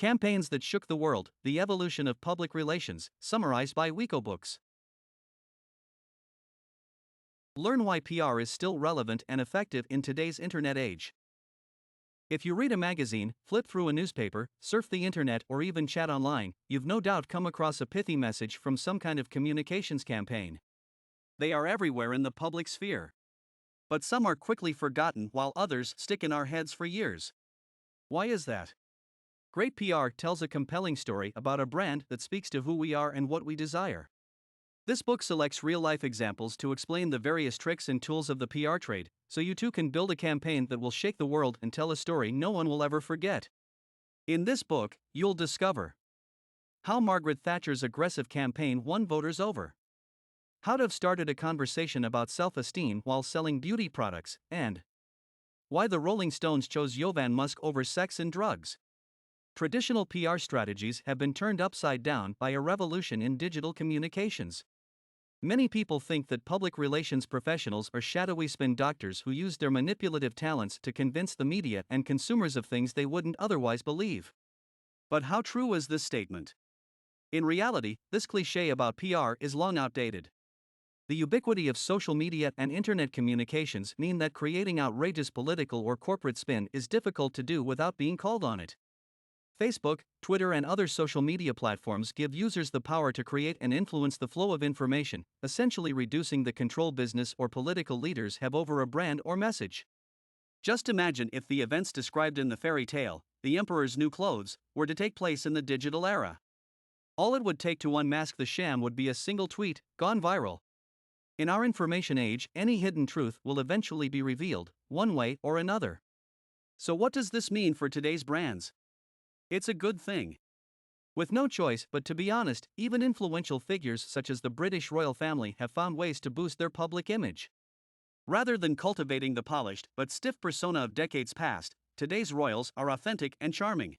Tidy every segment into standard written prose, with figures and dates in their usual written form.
Campaigns that shook the world, the evolution of public relations, summarized by Wikobooks. Learn why PR is still relevant and effective in today's internet age. If you read a magazine, flip through a newspaper, surf the internet, or even chat online, you've no doubt come across a pithy message from some kind of communications campaign. They are everywhere in the public sphere. But some are quickly forgotten while others stick in our heads for years. Why is that? Great PR tells a compelling story about a brand that speaks to who we are and what we desire. This book selects real-life examples to explain the various tricks and tools of the PR trade, so you too can build a campaign that will shake the world and tell a story no one will ever forget. In this book, you'll discover how Margaret Thatcher's aggressive campaign won voters over, how to have started a conversation about self-esteem while selling beauty products, and why the Rolling Stones chose Jovan Musk over sex and drugs. Traditional PR strategies have been turned upside down by a revolution in digital communications. Many people think that public relations professionals are shadowy spin doctors who use their manipulative talents to convince the media and consumers of things they wouldn't otherwise believe. But how true is this statement? In reality, this cliché about PR is long outdated. The ubiquity of social media and internet communications mean that creating outrageous political or corporate spin is difficult to do without being called on it. Facebook, Twitter, and other social media platforms give users the power to create and influence the flow of information, essentially reducing the control business or political leaders have over a brand or message. Just imagine if the events described in the fairy tale, The Emperor's New Clothes, were to take place in the digital era. All it would take to unmask the sham would be a single tweet, gone viral. In our information age, any hidden truth will eventually be revealed, one way or another. So what does this mean for today's brands? It's a good thing. With no choice but to be honest, even influential figures such as the British royal family have found ways to boost their public image. Rather than cultivating the polished but stiff persona of decades past, today's royals are authentic and charming.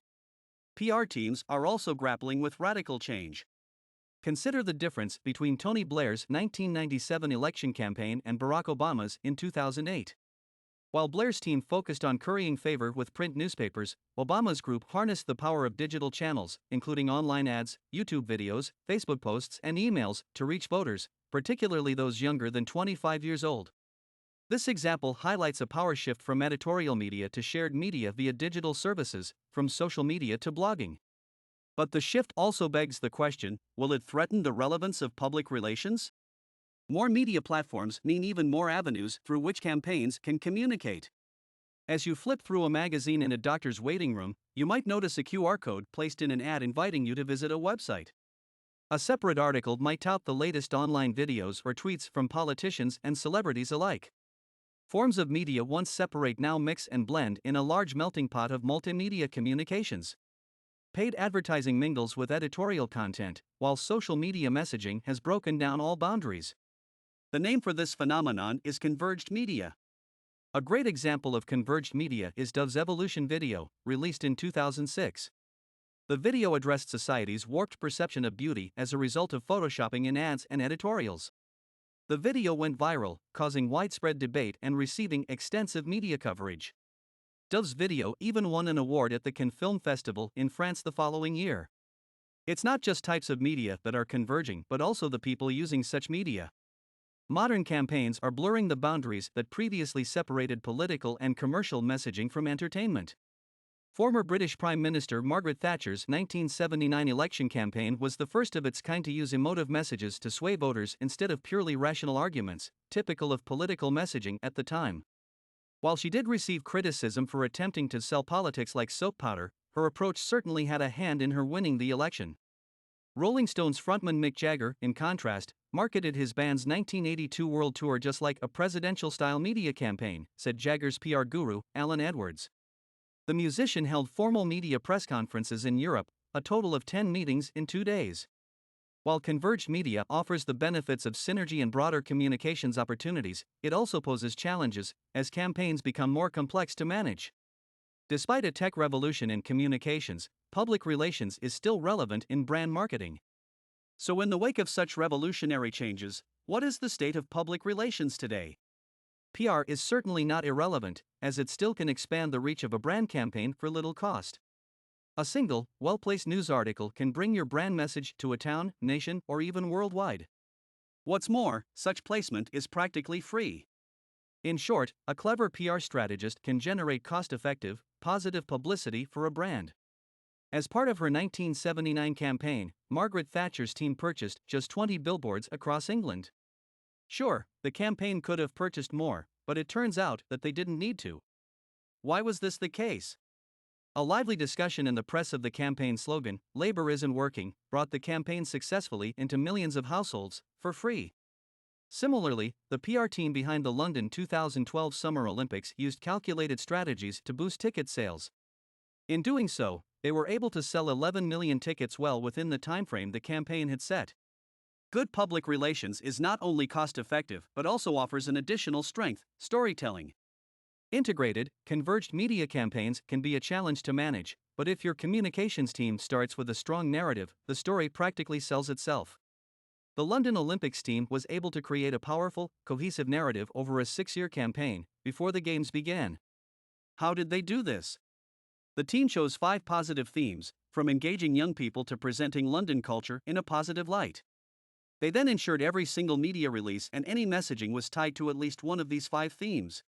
PR teams are also grappling with radical change. Consider the difference between Tony Blair's 1997 election campaign and Barack Obama's in 2008. While Blair's team focused on currying favor with print newspapers, Obama's group harnessed the power of digital channels, including online ads, YouTube videos, Facebook posts, and emails, to reach voters, particularly those younger than 25 years old. This example highlights a power shift from editorial media to shared media via digital services, from social media to blogging. But the shift also begs the question, will it threaten the relevance of public relations? More media platforms mean even more avenues through which campaigns can communicate. As you flip through a magazine in a doctor's waiting room, you might notice a QR code placed in an ad inviting you to visit a website. A separate article might tout the latest online videos or tweets from politicians and celebrities alike. Forms of media once separate now mix and blend in a large melting pot of multimedia communications. Paid advertising mingles with editorial content, while social media messaging has broken down all boundaries. The name for this phenomenon is converged media. A great example of converged media is Dove's Evolution video, released in 2006. The video addressed society's warped perception of beauty as a result of photoshopping in ads and editorials. The video went viral, causing widespread debate and receiving extensive media coverage. Dove's video even won an award at the Cannes Film Festival in France the following year. It's not just types of media that are converging, but also the people using such media. Modern campaigns are blurring the boundaries that previously separated political and commercial messaging from entertainment. Former British Prime Minister Margaret Thatcher's 1979 election campaign was the first of its kind to use emotive messages to sway voters instead of purely rational arguments, typical of political messaging at the time. While she did receive criticism for attempting to sell politics like soap powder, her approach certainly had a hand in her winning the election. Rolling Stones frontman Mick Jagger, in contrast, marketed his band's 1982 world tour just like a presidential-style media campaign, said Jagger's PR guru, Alan Edwards. The musician held formal media press conferences in Europe, a total of 10 meetings in 2 days. While converged media offers the benefits of synergy and broader communications opportunities, it also poses challenges, as campaigns become more complex to manage. Despite a tech revolution in communications, public relations is still relevant in brand marketing. So in the wake of such revolutionary changes, what is the state of public relations today? PR is certainly not irrelevant, as it still can expand the reach of a brand campaign for little cost. A single, well-placed news article can bring your brand message to a town, nation, or even worldwide. What's more, such placement is practically free. In short, a clever PR strategist can generate cost-effective, positive publicity for a brand. As part of her 1979 campaign, Margaret Thatcher's team purchased just 20 billboards across England. Sure, the campaign could have purchased more, but it turns out that they didn't need to. Why was this the case? A lively discussion in the press of the campaign slogan, "Labour isn't working," brought the campaign successfully into millions of households, for free. Similarly, the PR team behind the London 2012 Summer Olympics used calculated strategies to boost ticket sales. In doing so, they were able to sell 11 million tickets well within the timeframe the campaign had set. Good public relations is not only cost-effective but also offers an additional strength: storytelling. Integrated, converged media campaigns can be a challenge to manage, but if your communications team starts with a strong narrative, the story practically sells itself. The London Olympics team was able to create a powerful, cohesive narrative over a 6-year campaign before the Games began. How did they do this? The team chose 5 positive themes, from engaging young people to presenting London culture in a positive light. They then ensured every single media release and any messaging was tied to at least one of these 5 themes.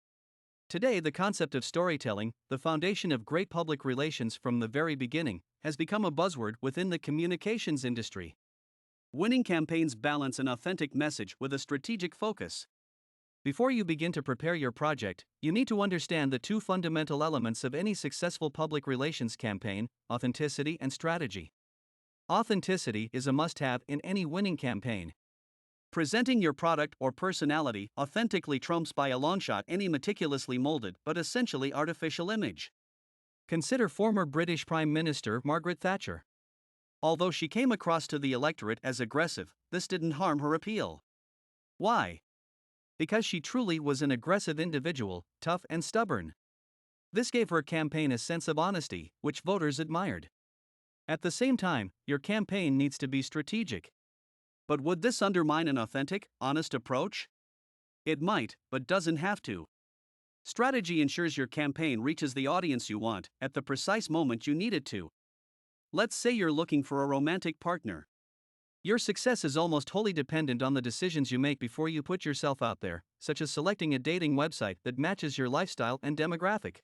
Today, the concept of storytelling, the foundation of great public relations from the very beginning, has become a buzzword within the communications industry. Winning campaigns balance an authentic message with a strategic focus. Before you begin to prepare your project, you need to understand the 2 fundamental elements of any successful public relations campaign: authenticity and strategy. Authenticity is a must-have in any winning campaign. Presenting your product or personality authentically trumps by a long shot any meticulously molded but essentially artificial image. Consider former British Prime Minister Margaret Thatcher. Although she came across to the electorate as aggressive, this didn't harm her appeal. Why? Because she truly was an aggressive individual, tough and stubborn. This gave her campaign a sense of honesty, which voters admired. At the same time, your campaign needs to be strategic. But would this undermine an authentic, honest approach? It might, but doesn't have to. Strategy ensures your campaign reaches the audience you want at the precise moment you need it to. Let's say you're looking for a romantic partner. Your success is almost wholly dependent on the decisions you make before you put yourself out there, such as selecting a dating website that matches your lifestyle and demographic.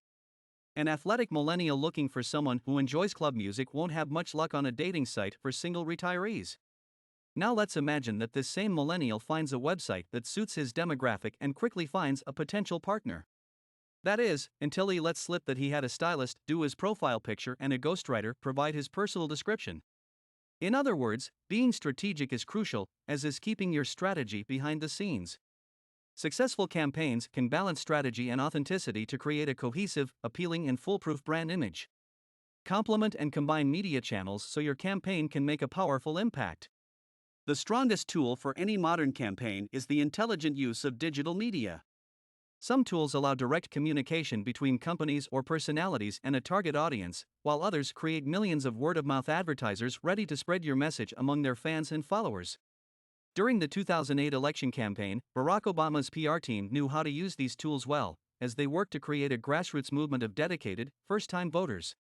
An athletic millennial looking for someone who enjoys club music won't have much luck on a dating site for single retirees. Now let's imagine that this same millennial finds a website that suits his demographic and quickly finds a potential partner. That is, until he lets slip that he had a stylist do his profile picture and a ghostwriter provide his personal description. In other words, being strategic is crucial, as is keeping your strategy behind the scenes. Successful campaigns can balance strategy and authenticity to create a cohesive, appealing, and foolproof brand image. Complement and combine media channels so your campaign can make a powerful impact. The strongest tool for any modern campaign is the intelligent use of digital media. Some tools allow direct communication between companies or personalities and a target audience, while others create millions of word-of-mouth advertisers ready to spread your message among their fans and followers. During the 2008 election campaign, Barack Obama's PR team knew how to use these tools well, as they worked to create a grassroots movement of dedicated, first-time voters.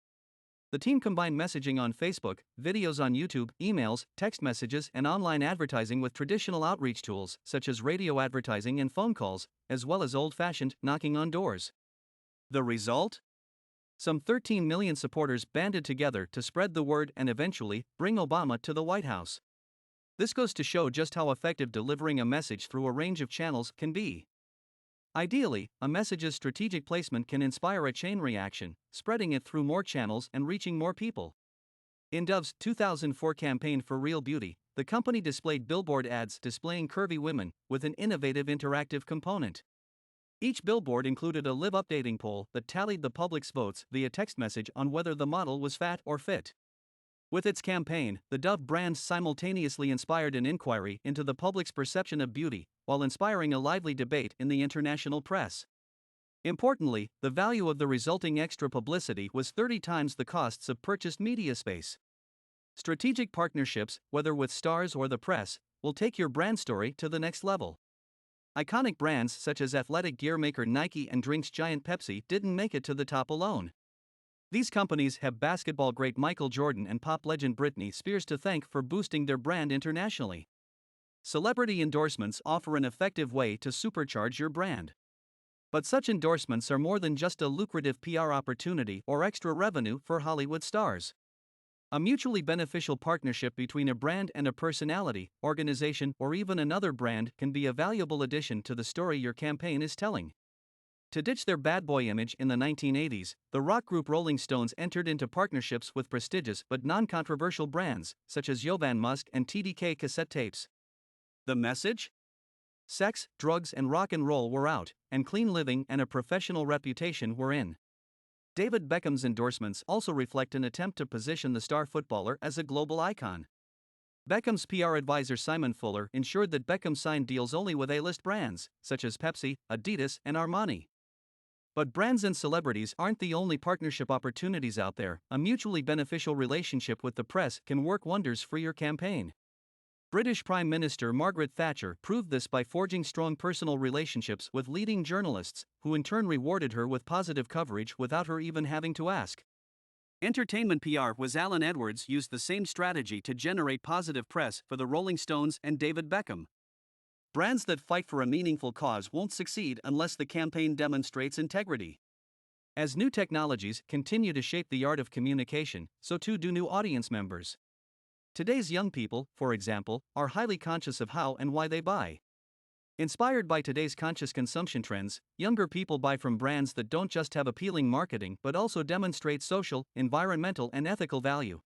The team combined messaging on Facebook, videos on YouTube, emails, text messages, and online advertising with traditional outreach tools such as radio advertising and phone calls, as well as old-fashioned knocking on doors. The result? Some 13 million supporters banded together to spread the word and eventually bring Obama to the White House. This goes to show just how effective delivering a message through a range of channels can be. Ideally, a message's strategic placement can inspire a chain reaction, spreading it through more channels and reaching more people. In Dove's 2004 campaign for Real Beauty, the company displayed billboard ads displaying curvy women, with an innovative interactive component. Each billboard included a live updating poll that tallied the public's votes via text message on whether the model was fat or fit. With its campaign, the Dove brand simultaneously inspired an inquiry into the public's perception of beauty, while inspiring a lively debate in the international press. Importantly, the value of the resulting extra publicity was 30 times the costs of purchased media space. Strategic partnerships, whether with stars or the press, will take your brand story to the next level. Iconic brands such as athletic gear maker Nike and drinks giant Pepsi didn't make it to the top alone. These companies have basketball great Michael Jordan and pop legend Britney Spears to thank for boosting their brand internationally. Celebrity endorsements offer an effective way to supercharge your brand. But such endorsements are more than just a lucrative PR opportunity or extra revenue for Hollywood stars. A mutually beneficial partnership between a brand and a personality, organization, or even another brand can be a valuable addition to the story your campaign is telling. To ditch their bad boy image in the 1980s, the rock group Rolling Stones entered into partnerships with prestigious but non-controversial brands, such as Jovan Musk and TDK cassette tapes. The message? Sex, drugs, and rock and roll were out, and clean living and a professional reputation were in. David Beckham's endorsements also reflect an attempt to position the star footballer as a global icon. Beckham's PR advisor Simon Fuller ensured that Beckham signed deals only with A-list brands, such as Pepsi, Adidas, and Armani. But brands and celebrities aren't the only partnership opportunities out there. A mutually beneficial relationship with the press can work wonders for your campaign. British Prime Minister Margaret Thatcher proved this by forging strong personal relationships with leading journalists, who in turn rewarded her with positive coverage without her even having to ask. Entertainment PR was Alan Edwards used the same strategy to generate positive press for the Rolling Stones and David Beckham. Brands that fight for a meaningful cause won't succeed unless the campaign demonstrates integrity. As new technologies continue to shape the art of communication, so too do new audience members. Today's young people, for example, are highly conscious of how and why they buy. Inspired by today's conscious consumption trends, younger people buy from brands that don't just have appealing marketing but also demonstrate social, environmental, and ethical value.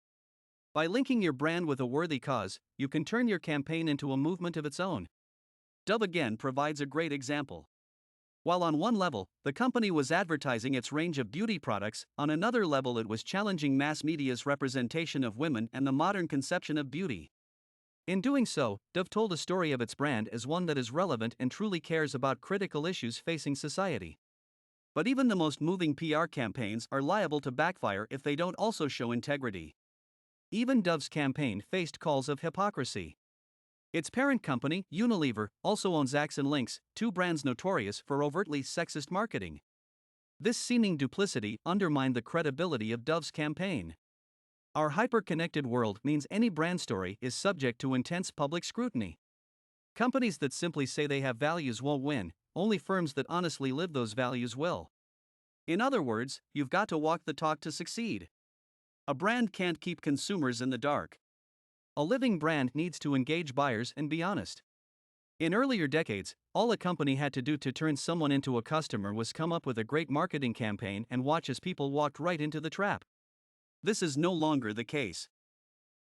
By linking your brand with a worthy cause, you can turn your campaign into a movement of its own. Dove again provides a great example. While on one level, the company was advertising its range of beauty products, on another level it was challenging mass media's representation of women and the modern conception of beauty. In doing so, Dove told a story of its brand as one that is relevant and truly cares about critical issues facing society. But even the most moving PR campaigns are liable to backfire if they don't also show integrity. Even Dove's campaign faced calls of hypocrisy. Its parent company, Unilever, also owns Axe and Lynx, two brands notorious for overtly sexist marketing. This seeming duplicity undermined the credibility of Dove's campaign. Our hyper-connected world means any brand story is subject to intense public scrutiny. Companies that simply say they have values won't win, only firms that honestly live those values will. In other words, you've got to walk the talk to succeed. A brand can't keep consumers in the dark. A living brand needs to engage buyers and be honest. In earlier decades, all a company had to do to turn someone into a customer was come up with a great marketing campaign and watch as people walked right into the trap. This is no longer the case.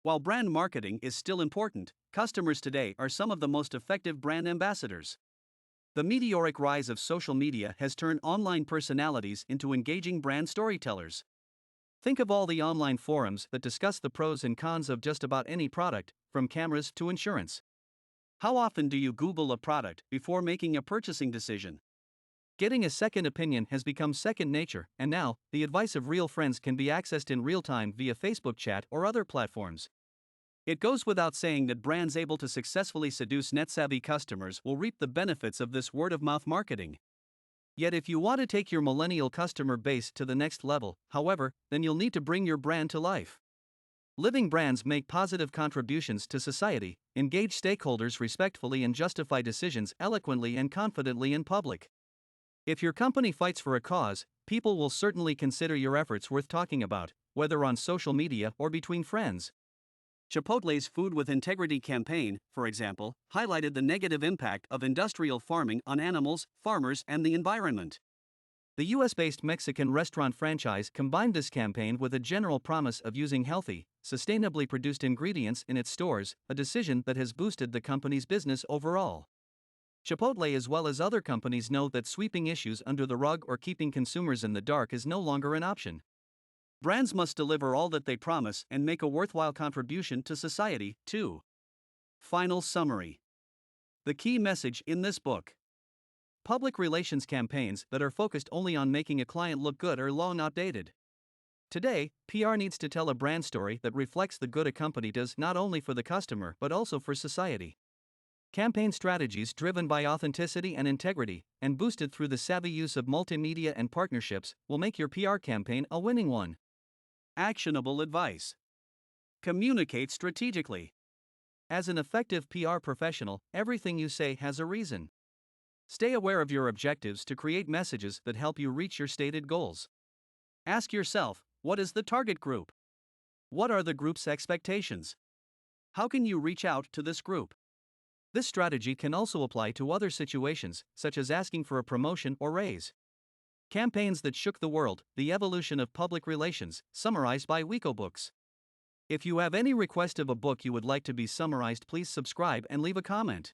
While brand marketing is still important, customers today are some of the most effective brand ambassadors. The meteoric rise of social media has turned online personalities into engaging brand storytellers. Think of all the online forums that discuss the pros and cons of just about any product, from cameras to insurance. How often do you Google a product before making a purchasing decision? Getting a second opinion has become second nature, and now, the advice of real friends can be accessed in real time via Facebook chat or other platforms. It goes without saying that brands able to successfully seduce net-savvy customers will reap the benefits of this word-of-mouth marketing. Yet if you want to take your millennial customer base to the next level, however, then you'll need to bring your brand to life. Living brands make positive contributions to society, engage stakeholders respectfully, and justify decisions eloquently and confidently in public. If your company fights for a cause, people will certainly consider your efforts worth talking about, whether on social media or between friends. Chipotle's Food with Integrity campaign, for example, highlighted the negative impact of industrial farming on animals, farmers, and the environment. The US-based Mexican restaurant franchise combined this campaign with a general promise of using healthy, sustainably produced ingredients in its stores, a decision that has boosted the company's business overall. Chipotle, as well as other companies, know that sweeping issues under the rug or keeping consumers in the dark is no longer an option. Brands must deliver all that they promise and make a worthwhile contribution to society, too. Final summary. The key message in this book. Public relations campaigns that are focused only on making a client look good are long outdated. Today, PR needs to tell a brand story that reflects the good a company does not only for the customer but also for society. Campaign strategies driven by authenticity and integrity, and boosted through the savvy use of multimedia and partnerships, will make your PR campaign a winning one. Actionable advice. Communicate strategically. As an effective PR professional, everything you say has a reason. Stay aware of your objectives to create messages that help you reach your stated goals. Ask yourself, what is the target group? What are the group's expectations? How can you reach out to this group? This strategy can also apply to other situations, such as asking for a promotion or raise. Campaigns that shook the world, the evolution of public relations, summarized by WecoBooks. If you have any request of a book you would like to be summarized, please subscribe and leave a comment.